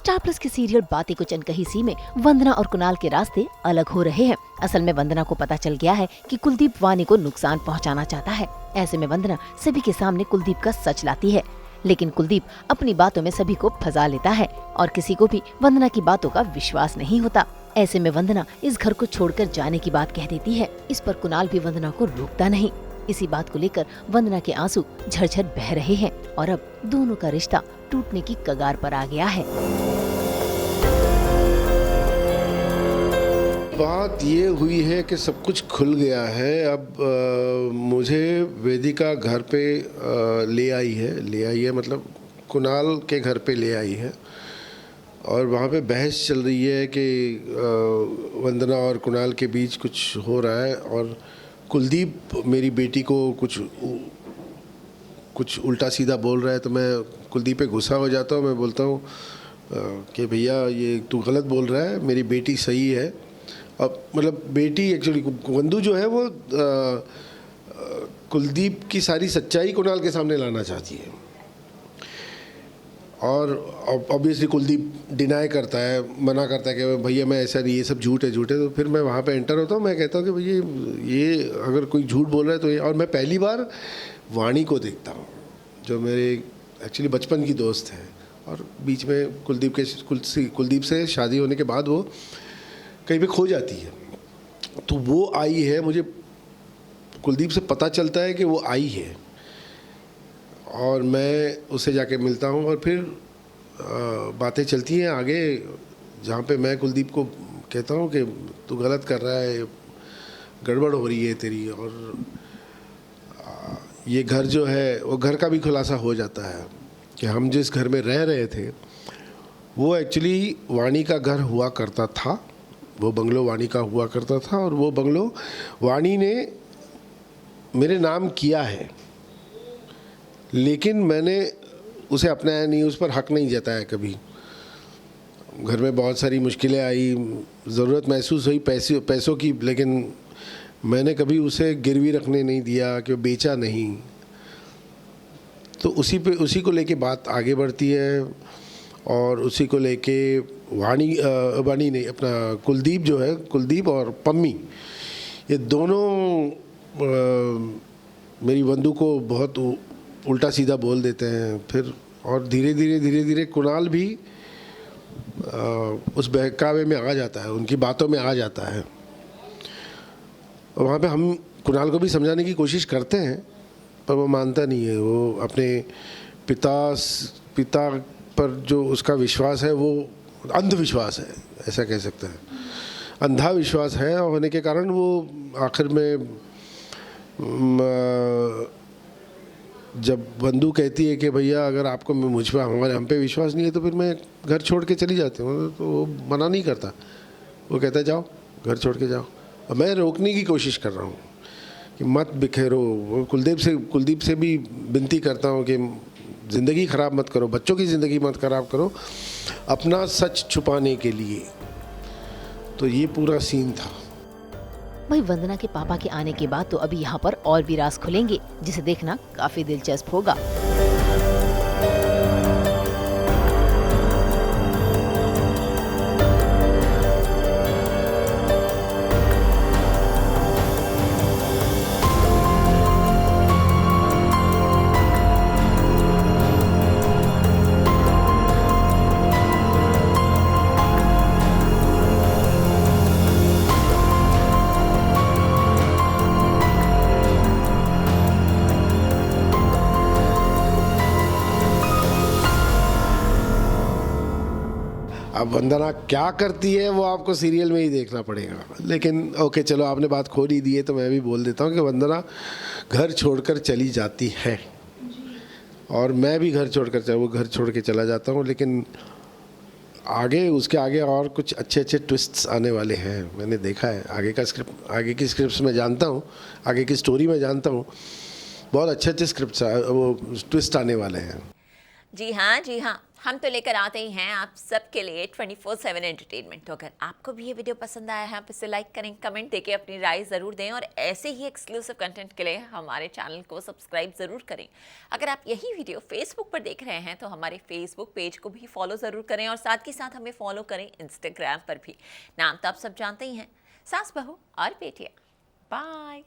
Star plus के serial बातें कुछ अनकही सी में वंदना और कुणाल के रास्ते अलग हो रहे हैं। असल में वंदना को पता चल गया है कि कुलदीप वानी को नुकसान पहुंचाना चाहता है। ऐसे में वंदना सभी के सामने कुलदीप का सच लाती है, लेकिन कुलदीप अपनी बातों में सभी को फंसा लेता है और किसी को भी वंदना की बातों का विश्वास नहीं होता। ऐसे में वंदना इस घर को छोड़कर जाने की बात कह देती है। इस पर कुणाल भी वंदना को रोकता नहीं। इसी बात को लेकर वंदना के आंसू झरझर बह रहे हैं और अब दोनों का रिश्ता टूटने की कगार पर आ गया है। बात ये हुई है कि सब कुछ खुल गया है। अब मुझे वेदिका घर पे ले आई है मतलब कुणाल के घर पे ले आई है और वहाँ पे बहस चल रही है कि वंदना और कुणाल के बीच कुछ हो रहा है और कुलदीप मेरी बेटी को कुछ उल्टा सीधा बोल रहा है। तो मैं कुलदीप पे गुस्सा हो जाता हूँ। मैं बोलता हूँ कि भैया ये तू गलत बोल रहा है, मेरी बेटी सही है। अब मतलब बेटी एक्चुअली वंदू जो है वो कुलदीप की सारी सच्चाई कुणाल के सामने लाना चाहती है और ऑब्वियसली कुलदीप डिनाई करता है, मना करता है कि भैया मैं ऐसा नहीं, ये सब झूठ है। तो फिर मैं वहाँ पे एंटर होता हूँ। मैं कहता हूँ कि भैया ये अगर कोई झूठ बोल रहा है तो ये। और मैं पहली बार वाणी को देखता हूँ जो मेरे एक्चुअली बचपन की दोस्त है और बीच में कुलदीप से शादी होने के बाद वो कहीं पे खो जाती है। तो वो आई है, मुझे कुलदीप से पता चलता है कि वो आई है और मैं उससे जाके मिलता हूँ और फिर बातें चलती हैं आगे, जहाँ पे मैं कुलदीप को कहता हूँ कि तू गलत कर रहा है, गड़बड़ हो रही है तेरी। और ये घर जो है वो घर का भी खुलासा हो जाता है कि हम जिस घर में रह रहे थे वो एक्चुअली वाणी का घर हुआ करता था। वो बंगलो वाणी का हुआ करता था और वो बंगलो वाणी ने मेरे नाम किया है, लेकिन मैंने उसे अपनाया नहीं, उस पर हक नहीं जताया कभी। घर में बहुत सारी मुश्किलें आई, ज़रूरत महसूस हुई पैसों की, लेकिन मैंने कभी उसे गिरवी रखने नहीं दिया कि वो बेचा नहीं। तो उसी को लेके बात आगे बढ़ती है और उसी को लेके वाणी नहीं, अपना कुलदीप जो है, कुलदीप और पम्मी, ये दोनों मेरी वंदू को बहुत उल्टा सीधा बोल देते हैं। फिर और धीरे धीरे कुणाल भी उस बहकावे में आ जाता है, उनकी बातों में आ जाता है। वहाँ पे हम कुणाल को भी समझाने की कोशिश करते हैं पर वो मानता नहीं है। वो अपने पिता पर जो उसका विश्वास है वो अंधविश्वास है, ऐसा कह सकते हैं, अंधा विश्वास है होने के कारण वो आखिर में जब वंदू कहती है कि भैया अगर आपको हम पे विश्वास नहीं है तो फिर मैं घर छोड़ के चली जाती हूँ, तो वो मना नहीं करता। वो कहता है जाओ, घर छोड़ के जाओ। और मैं रोकने की कोशिश कर रहा हूँ कि मत बिखेरो। कुलदीप से भी विनती करता हूँ कि ज़िंदगी ख़राब मत करो, बच्चों की ज़िंदगी मत ख़राब करो अपना सच छुपाने के लिए। तो ये पूरा सीन था। वही वंदना के पापा के आने के बाद तो अभी यहाँ पर और भी राज खुलेंगे, जिसे देखना काफी दिलचस्प होगा। अब वंदना क्या करती है वो आपको सीरियल में ही देखना पड़ेगा। लेकिन ओके चलो, आपने बात खोल ही दी है तो मैं भी बोल देता हूँ कि वंदना घर छोड़कर चली जाती है और मैं भी घर छोड़ के चला जाता हूँ। लेकिन उसके आगे और कुछ अच्छे ट्विस्ट्स आने वाले हैं। मैंने देखा है आगे की स्क्रिप्ट्स में जानता हूँ, आगे की स्टोरी में जानता हूँ, बहुत अच्छे स्क्रिप्ट्स वो ट्विस्ट आने वाले हैं। जी हाँ, हम तो लेकर आते ही हैं आप सबके लिए 24/7 एंटरटेनमेंट। तो अगर आपको भी ये वीडियो पसंद आया है आप इसे लाइक करें, कमेंट देके अपनी राय ज़रूर दें और ऐसे ही एक्सक्लूसिव कंटेंट के लिए हमारे चैनल को सब्सक्राइब ज़रूर करें। अगर आप यही वीडियो फेसबुक पर देख रहे हैं तो हमारे फेसबुक पेज को भी फॉलो ज़रूर करें और साथ ही साथ हमें फॉलो करें इंस्टाग्राम पर भी। नाम तो आप सब जानते ही हैं, सास बहू और बेटियाँ। बाय।